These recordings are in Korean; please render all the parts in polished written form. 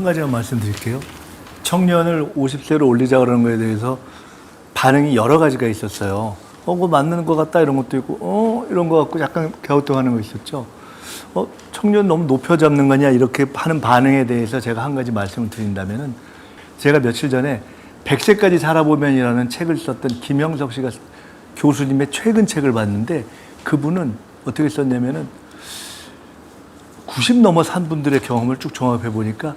한 가지만 말씀드릴게요. 청년을 50세로 올리자 그러는 거에 대해서 반응이 여러 가지가 있었어요. 그거 맞는 것 같다 이런 것도 있고, 이런 거 갖고 약간 갸우뚱하는 거 있었죠. 청년 너무 높여 잡는 거냐 이렇게 하는 반응에 대해서 제가 한 가지 말씀을 드린다면은, 제가 며칠 전에 100세까지 살아보면이라는 책을 썼던 김영석 씨가 교수님의 최근 책을 봤는데, 그분은 어떻게 썼냐면은 90 넘어 산 분들의 경험을 쭉 종합해 보니까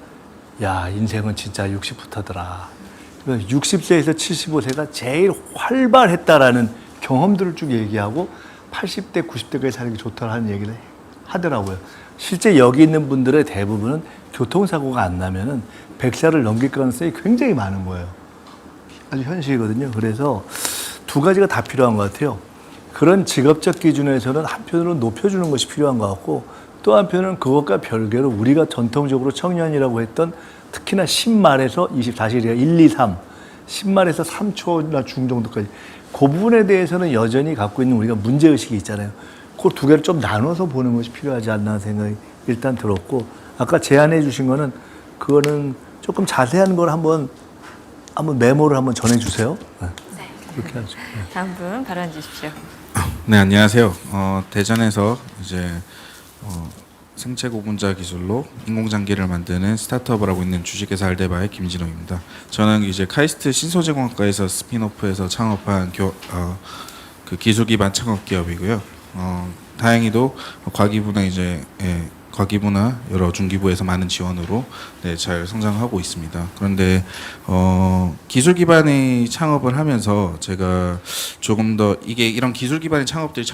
야, 인생은 진짜 60부터더라. 60세에서 75세가 제일 활발했다라는 경험들을 쭉 얘기하고 80대, 90대까지 사는 게 좋다라는 얘기를 하더라고요. 실제 여기 있는 분들의 대부분은 교통사고가 안 나면은 100살을 넘길 가능성이 굉장히 많은 거예요. 아주 현실이거든요. 그래서 두 가지가 다 필요한 것 같아요. 그런 직업적 기준에서는 한편으로는 높여주는 것이 필요한 것 같고, 또 한편은 그것과 별개로 우리가 전통적으로 청년이라고 했던 특히나 10말에서 20, 사실 1, 2, 3, 10말에서 3초나 중 정도까지 그 부분에 대해서는 여전히 갖고 있는 우리가 문제의식이 있잖아요. 그 두 개를 좀 나눠서 보는 것이 필요하지 않나 생각이 일단 들었고, 아까 제안해 주신 거는 그거는 조금 자세한 걸 한번 메모를 한번 전해주세요. 네. 그렇게 하죠. 네. 다음 분 발언 주십시오. 네, 안녕하세요. 대전에서 이제 생체 고분자 기술로 인공장기를 만드는 스타트업을 하고 있는 주식회사 알데바의 김진호입니다. 저는 이제 카이스트 신소재공학과에서 스핀오프해서 창업한 그 기술 기반 창업 기업이고요. 다행히도 과기부나 여러 중기부에서 많은 지원으로 잘 성장하고 있습니다. 그런데 기술 기반의 창업을 하면서 제가 조금 더 이런 기술 기반의 창업들이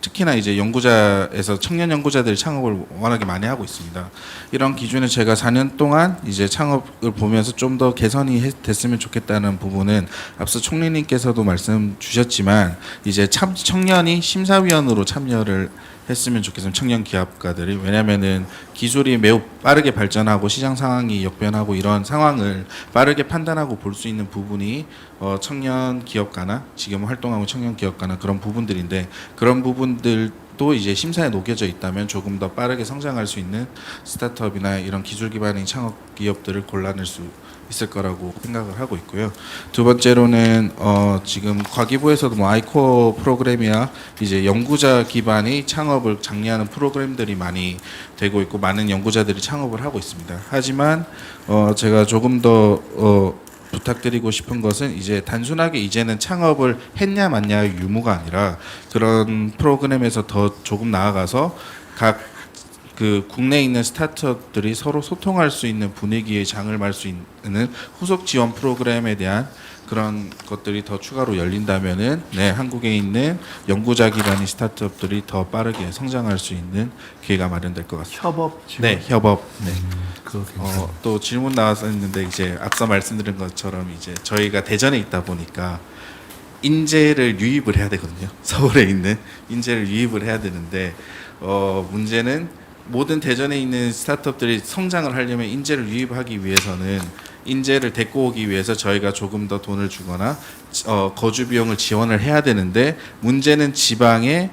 특히나 이제 연구자에서 청년 연구자들이 창업을 워낙에 많이 하고 있습니다. 이런 기준에 제가 4년 동안 이제 창업을 보면서 좀 더 개선이 됐으면 좋겠다는 부분은 앞서 총리님께서도 말씀 주셨지만 이제 청년이 심사위원으로 참여를 했으면 좋겠습니다. 청년 기업가들이. 왜냐하면은 기술이 매우 빠르게 발전하고 시장 상황이 역변하고 이런 상황을 빠르게 판단하고 볼 수 있는 부분이 청년 기업가나 지금 활동하고 청년 기업가나 그런 부분들인데, 그런 부분들도 이제 심사에 녹여져 있다면 조금 더 빠르게 성장할 수 있는 스타트업이나 이런 기술 기반의 창업 기업들을 골라낼 수 있을 거라고 생각을 하고 있고요. 두 번째로는 지금 과기부에서도 뭐 아이코어 프로그램이나 이제 연구자 기반의 창업을 장려하는 프로그램들이 많이 되고 있고 많은 연구자들이 창업을 하고 있습니다. 하지만 제가 조금 더 부탁드리고 싶은 것은 이제 단순하게 이제는 창업을 했냐 맞냐의 유무가 아니라 그런 프로그램에서 더 조금 나아가서 각 국내에 있는 스타트업들이 서로 소통할 수 있는 분위기의 장을 말 수 있는 후속 지원 프로그램에 대한 그런 것들이 더 추가로 열린다면은 한국에 있는 연구자 기반의 스타트업들이 더 빠르게 성장할 수 있는 기회가 마련될 것 같습니다. 협업 지원. 네, 협업. 네. 또 질문 나왔었는데 이제 앞서 말씀드린 것처럼 이제 저희가 대전에 있다 보니까 인재를 유입을 해야 되거든요. 서울에 있는 인재를 유입을 해야 되는데 문제는 모든 대전에 있는 스타트업들이 성장을 하려면 인재를 유입하기 위해서는 인재를 데리고 오기 위해서 저희가 조금 더 돈을 주거나 거주 비용을 지원을 해야 되는데, 문제는 지방에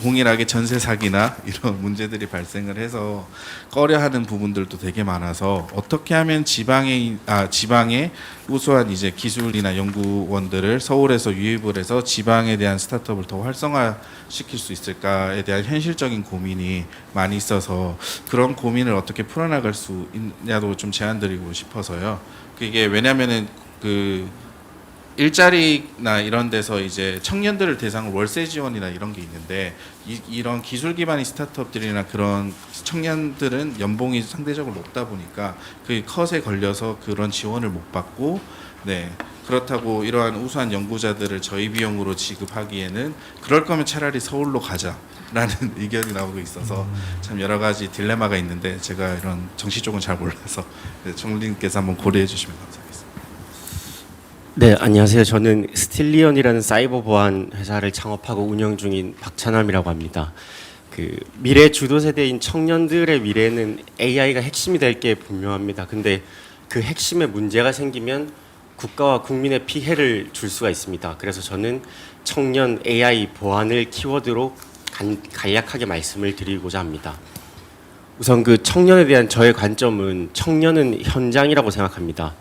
동일하게 전세 사기나 이런 문제들이 발생을 해서 꺼려하는 부분들도 되게 많아서 어떻게 하면 지방에 우수한 이제 기술이나 연구원들을 서울에서 유입을 해서 지방에 대한 스타트업을 더 활성화시킬 수 있을까에 대한 현실적인 고민이 많이 있어서 그런 고민을 어떻게 풀어나갈 수 있냐도 좀 제안드리고 싶어서요. 그게 왜냐면은 일자리나 이런 데서 이제 청년들을 대상으로 월세 지원이나 이런 게 있는데 이런 기술 기반의 스타트업들이나 그런 청년들은 연봉이 상대적으로 높다 보니까 그 컷에 걸려서 그런 지원을 못 받고, 그렇다고 이러한 우수한 연구자들을 저희 비용으로 지급하기에는 그럴 거면 차라리 서울로 가자라는 의견이 나오고 있어서 참 여러 가지 딜레마가 있는데, 제가 이런 정치 쪽은 잘 몰라서 총리님께서 한번 고려해 주시면 감사하겠습니다. 네, 안녕하세요. 저는 스틸리언이라는 사이버 보안 회사를 창업하고 운영 중인 박찬함이라고 합니다. 미래 주도 세대인 청년들의 미래는 AI가 핵심이 될 게 분명합니다. 근데 그 핵심에 문제가 생기면 국가와 국민의 피해를 줄 수가 있습니다. 그래서 저는 청년 AI 보안을 키워드로 간략하게 말씀을 드리고자 합니다. 우선 그 청년에 대한 저의 관점은 청년은 현장이라고 생각합니다.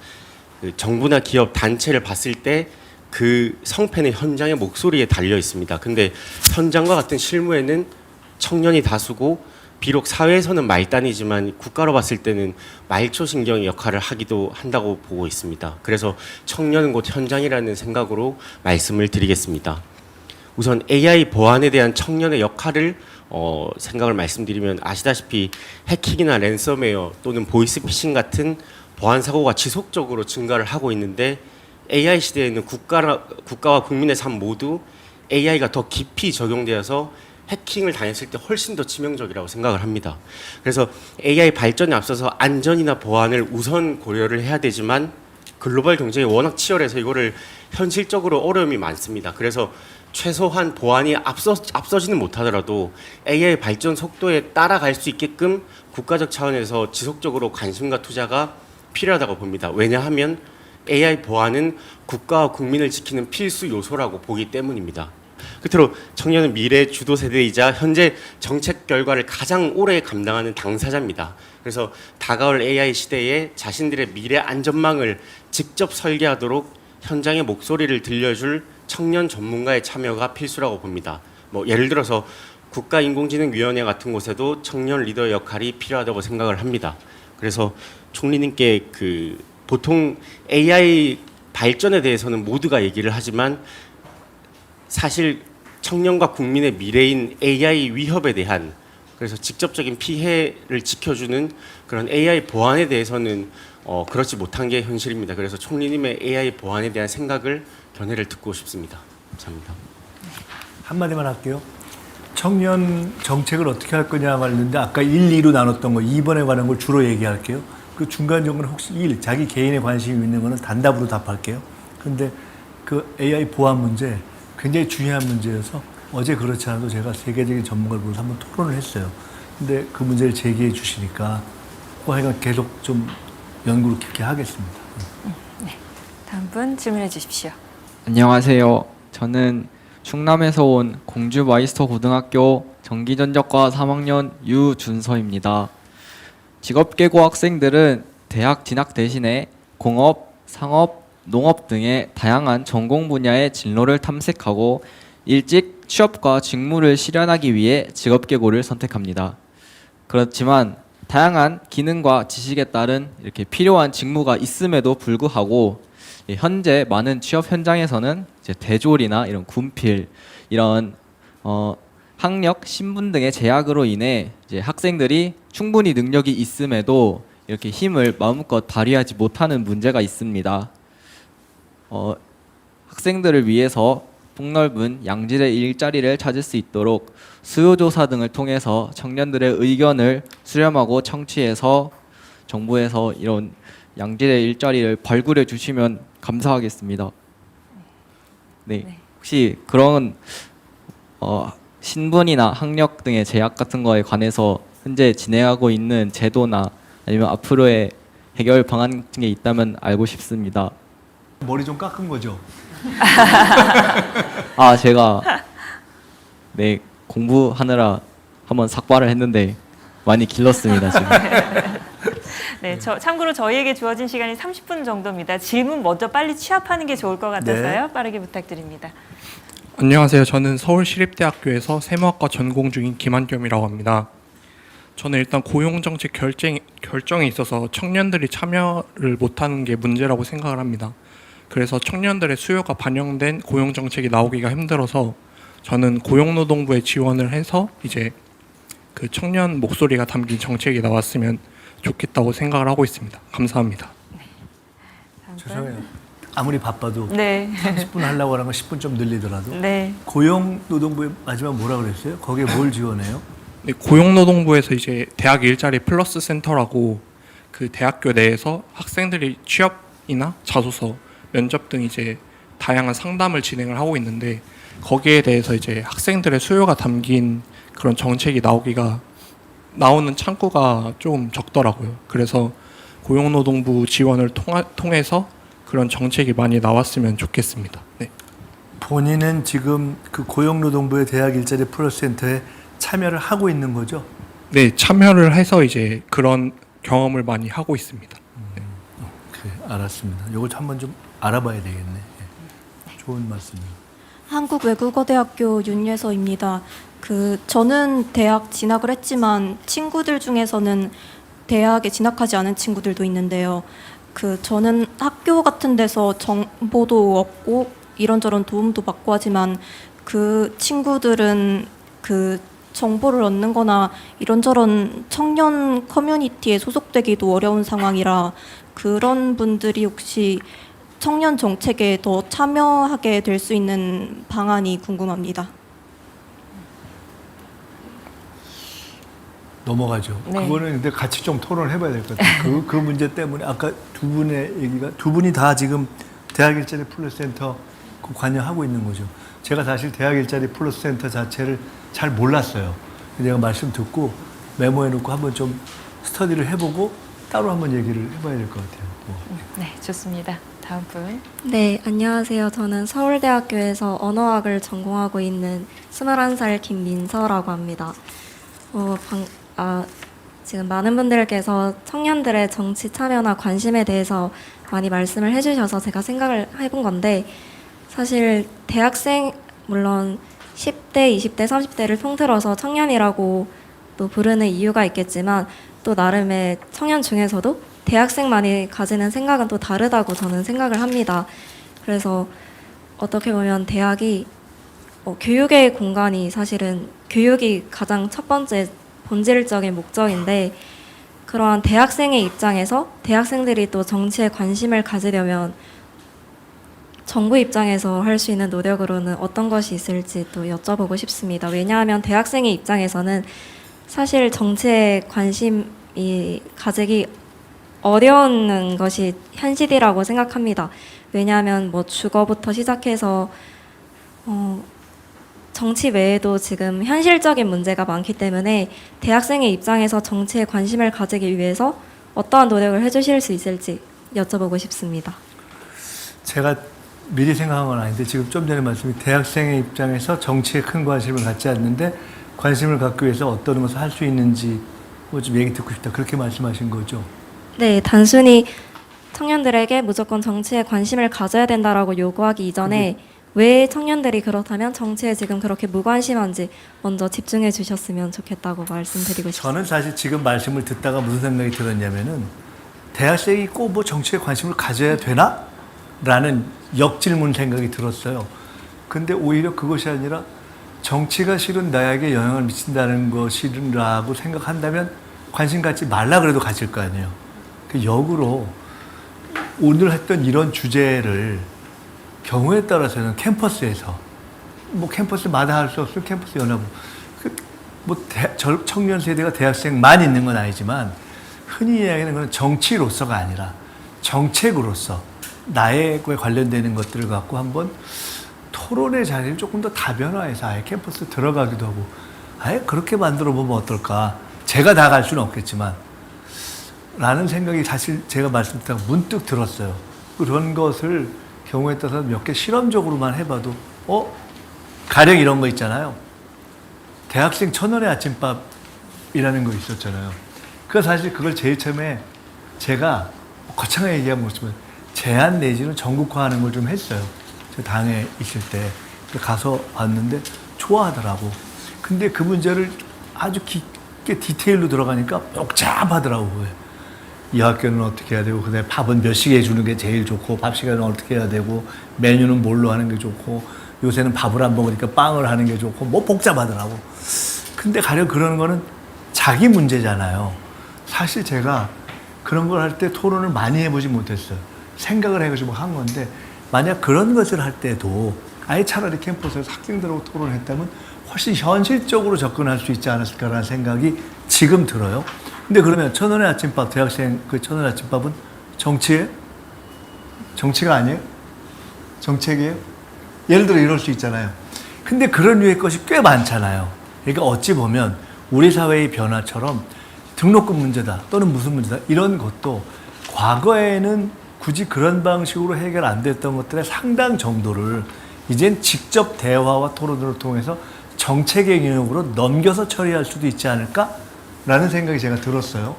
그 정부나 기업 단체를 봤을 때 그 성패는 현장의 목소리에 달려 있습니다. 근데 현장과 같은 실무에는 청년이 다수고 비록 사회에서는 말단이지만 국가로 봤을 때는 말초신경의 역할을 하기도 한다고 보고 있습니다. 그래서 청년은 곧 현장이라는 생각으로 말씀을 드리겠습니다. 우선 AI 보안에 대한 청년의 역할을 생각을 말씀드리면 아시다시피 해킹이나 랜섬웨어 또는 보이스피싱 같은 보안 사고가 지속적으로 증가를 하고 있는데 AI 시대에는 국가와 국민의 삶 모두 AI가 더 깊이 적용되어서 해킹을 당했을 때 훨씬 더 치명적이라고 생각을 합니다. 그래서 AI 발전에 앞서서 안전이나 보안을 우선 고려를 해야 되지만 글로벌 경쟁이 워낙 치열해서 이거를 현실적으로 어려움이 많습니다. 그래서 최소한 보안이 앞서지는 못하더라도 AI 발전 속도에 따라갈 수 있게끔 국가적 차원에서 지속적으로 관심과 투자가 필요하다고 봅니다. 왜냐하면 AI 보안은 국가와 국민을 지키는 필수 요소라고 보기 때문입니다. 끝으로 청년은 미래 주도 세대이자 현재 정책 결과를 가장 오래 감당하는 당사자입니다. 그래서 다가올 AI 시대에 자신들의 미래 안전망을 직접 설계하도록 현장의 목소리를 들려줄 청년 전문가의 참여가 필수라고 봅니다. 뭐 예를 들어서 국가인공지능위원회 같은 곳에도 청년 리더의 역할이 필요하다고 생각을 합니다. 그래서 총리님께 보통 AI 발전에 대해서는 모두가 얘기를 하지만 사실 청년과 국민의 미래인 AI 위협에 대한 그래서 직접적인 피해를 지켜주는 그런 AI 보안에 대해서는 그렇지 못한 게 현실입니다. 그래서 총리님의 AI 보안에 대한 생각을 견해를 듣고 싶습니다. 감사합니다. 한마디만 할게요. 청년 정책을 어떻게 할 거냐 말했는데 아까 1, 2로 나눴던 거 2번에 관한 걸 주로 얘기할게요. 그 중간 정보는 혹시 1, 자기 개인의 관심이 있는 거는 단답으로 답할게요. 근데 그 AI 보안 문제 굉장히 중요한 문제여서 어제 그렇지 않아도 제가 세계적인 전문가를 불러서 한번 토론을 했어요. 근데 그 문제를 제기해 주시니까 하여간 계속 좀 연구를 깊게 하겠습니다. 네. 다음 분 질문해 주십시오. 안녕하세요. 저는 충남에서 온 공주 마이스터 고등학교 전기전자과 3학년 유준서입니다. 직업계고 학생들은 대학 진학 대신에 공업, 상업, 농업 등의 다양한 전공 분야의 진로를 탐색하고 일찍 취업과 직무를 실현하기 위해 직업계고를 선택합니다. 그렇지만 다양한 기능과 지식에 따른 이렇게 필요한 직무가 있음에도 불구하고 현재 많은 취업 현장에서는 이제 대졸이나 이런 군필 이런 학력, 신분 등의 제약으로 인해 이제 학생들이 충분히 능력이 있음에도 이렇게 힘을 마음껏 발휘하지 못하는 문제가 있습니다. 학생들을 위해서 폭넓은 양질의 일자리를 찾을 수 있도록 수요조사 등을 통해서 청년들의 의견을 수렴하고 청취해서 정부에서 이런 양질의 일자리를 발굴해 주시면 감사하겠습니다. 네, 혹시 그런 신분이나 학력 등의 제약 같은 거에 관해서 현재 진행하고 있는 제도나 아니면 앞으로의 해결 방안 같은 게 있다면 알고 싶습니다. 머리 좀 깎은 거죠? 아, 제가 네, 공부하느라 한번 삭발을 했는데 많이 길렀습니다, 지금. 네, 참고로 저희에게 주어진 시간이 30분 정도입니다. 질문 먼저 빨리 취합하는 게 좋을 것 같아서요. 빠르게 부탁드립니다. 안녕하세요. 저는 서울시립대학교에서 세무학과 전공 중인 김한겸이라고 합니다. 저는 일단 고용정책 결정에 있어서 청년들이 참여를 못하는 게 문제라고 생각을 합니다. 그래서 청년들의 수요가 반영된 고용정책이 나오기가 힘들어서 저는 고용노동부에 지원을 해서 이제 그 청년 목소리가 담긴 정책이 나왔으면 좋겠다고 생각을 하고 있습니다. 감사합니다. 죄송해요. 아무리 바빠도 네. 30분 하려고 하는 거 10분 좀 늘리더라도 네. 고용노동부에 마지막 뭐라 그랬어요? 거기에 뭘 지원해요? 네, 고용노동부에서 이제 대학 일자리 플러스 센터라고 그 대학교 내에서 학생들이 취업이나 자소서, 면접 등 이제 다양한 상담을 진행을 하고 있는데 거기에 대해서 이제 학생들의 수요가 담긴 그런 정책이 나오는 창구가 좀 적더라고요. 그래서 고용노동부 지원을 통해서 그런 정책이 많이 나왔으면 좋겠습니다. 네. 본인은 지금 그 고용노동부의 대학 일자리 플러스 센터에 참여를 하고 있는 거죠? 네, 참여를 해서 이제 그런 경험을 많이 하고 있습니다. 그래, 알았습니다. 이걸 한번 좀 알아봐야 되겠네. 예. 좋은 말씀이에요. 한국외국어대학교 윤예서입니다. 저는 대학 진학을 했지만 친구들 중에서는 대학에 진학하지 않은 친구들도 있는데요. 저는 학교 같은 데서 정보도 얻고 이런저런 도움도 받고 하지만 그 친구들은 정보를 얻는 거나 이런저런 청년 커뮤니티에 소속되기도 어려운 상황이라 그런 분들이 혹시 청년 정책에 더 참여하게 될 수 있는 방안이 궁금합니다. 넘어가죠. 네. 그거는 근데 같이 좀 토론을 해봐야 될 것 같아요. 그 문제 때문에 아까 두 분의 얘기가 두 분이 다 지금 대학 일자리 플러스 센터 관여하고 있는 거죠. 제가 사실 대학 일자리 플러스 센터 자체를 잘 몰랐어요. 내가 말씀 듣고 메모해놓고 한번 좀 스터디를 해보고 따로 한번 얘기를 해봐야 될 것 같아요. 네, 좋습니다. 다음 분. 네, 안녕하세요. 저는 서울대학교에서 언어학을 전공하고 있는 21살 김민서라고 합니다. 지금 많은 분들께서 청년들의 정치 참여나 관심에 대해서 많이 말씀을 해주셔서 제가 생각을 해본 건데 사실 대학생, 물론 10대, 20대, 30대를 통틀어서 청년이라고 또 부르는 이유가 있겠지만 또 나름의 청년 중에서도 대학생만이 가지는 생각은 또 다르다고 저는 생각을 합니다. 그래서 어떻게 보면 대학이 교육의 공간이 사실은 교육이 가장 첫 번째 본질적인 목적인데 그러한 대학생의 입장에서 대학생들이 또 정치에 관심을 가지려면 정부 입장에서 할 수 있는 노력으로는 어떤 것이 있을지 또 여쭤보고 싶습니다. 왜냐하면 대학생의 입장에서는 사실 정치에 관심이 가지기 어려운 것이 현실이라고 생각합니다. 왜냐하면 뭐 주거부터 시작해서 정치 외에도 지금 현실적인 문제가 많기 때문에 대학생의 입장에서 정치에 관심을 가지기 위해서 어떠한 노력을 해주실 수 있을지 여쭤보고 싶습니다. 제가 미리 생각한 건 아닌데 지금 좀 전에 말씀이 대학생의 입장에서 정치에 큰 관심을 갖지 않는데 관심을 갖기 위해서 어떤 것을 할 수 있는지 뭐 좀 얘기 듣고 싶다 그렇게 말씀하신 거죠? 네, 단순히 청년들에게 무조건 정치에 관심을 가져야 된다라고 요구하기 이전에 왜 청년들이 그렇다면 정치에 지금 그렇게 무관심한지 먼저 집중해 주셨으면 좋겠다고 말씀드리고 싶습니다. 저는 사실 지금 말씀을 듣다가 무슨 생각이 들었냐면은 대학생이 꼭 뭐 정치에 관심을 가져야 되나? 라는 역질문 생각이 들었어요. 근데 오히려 그것이 아니라 정치가 실은 나에게 영향을 미친다는 것이라고 생각한다면 관심 갖지 말라 그래도 가질 거 아니에요. 그 역으로 오늘 했던 이런 주제를 경우에 따라서는 캠퍼스에서 뭐 캠퍼스마다 할 수 없으면 캠퍼스 연합 청년 세대가 대학생만 있는 건 아니지만 흔히 이야기하는 건 정치로서가 아니라 정책으로서 나에 관련되는 것들을 갖고 한번 토론의 자리를 조금 더 다변화해서 아예 캠퍼스 들어가기도 하고 아예 그렇게 만들어 보면 어떨까. 제가 다 갈 수는 없겠지만 라는 생각이 사실 제가 말씀 듣다가 문득 들었어요. 그런 것을 경우에 따라서 몇 개 실험적으로만 해봐도 가령 이런 거 있잖아요. 대학생 1,000원의 아침밥이라는 거 있었잖아요. 사실 그걸 제일 처음에 제가 거창하게 얘기하면 그렇지만 제안 내지는 전국화하는 걸 좀 했어요. 저 당에 있을 때 가서 봤는데 좋아하더라고. 근데 그 문제를 아주 깊게 디테일로 들어가니까 복잡하더라고요. 이 학교는 어떻게 해야 되고 그다음에 밥은 몇 시에 주는 게 제일 좋고 밥 시간은 어떻게 해야 되고 메뉴는 뭘로 하는 게 좋고 요새는 밥을 안 먹으니까 빵을 하는 게 좋고 뭐 복잡하더라고. 근데 가령 그런 거는 자기 문제잖아요. 사실 제가 그런 걸 할 때 토론을 많이 해보지 못했어요. 생각을 해가지고 한 건데 만약 그런 것을 할 때도 아예 차라리 캠퍼스에서 학생들하고 토론을 했다면 훨씬 현실적으로 접근할 수 있지 않았을까라는 생각이 지금 들어요. 근데 그러면 1,000원의 아침밥, 대학생 그 1,000원의 아침밥은 정치예요? 정치가 아니에요? 정책이에요? 예를 들어 이럴 수 있잖아요. 근데 그런 류의 것이 꽤 많잖아요. 그러니까 어찌 보면 우리 사회의 변화처럼 등록금 문제다 또는 무슨 문제다 이런 것도 과거에는 굳이 그런 방식으로 해결 안 됐던 것들의 상당 정도를 이젠 직접 대화와 토론을 통해서 정책의 영역으로 넘겨서 처리할 수도 있지 않을까? 라는 생각이 제가 들었어요.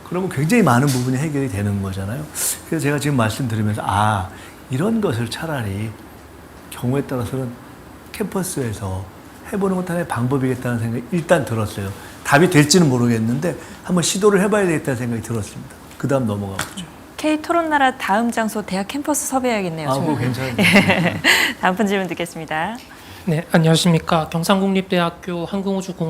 그러면 굉장히 많은 부분이 해결이 되는 거잖아요. 그래서 제가 지금 말씀드리면서 이런 것을 차라리 경우에 따라서는 캠퍼스에서 해보는 것도 하나의 방법이겠다는 생각이 일단 들었어요. 답이 될지는 모르겠는데 한번 시도를 해봐야 되겠다는 생각이 들었습니다. 그 다음 넘어가 보죠. K 토론나라 다음 장소 대학 캠퍼스 섭외해야겠네요. 그거 괜찮아요. 다음 분 질문 듣겠습니다. 네, 안녕하십니까. 경상국립대학교 항공우주공학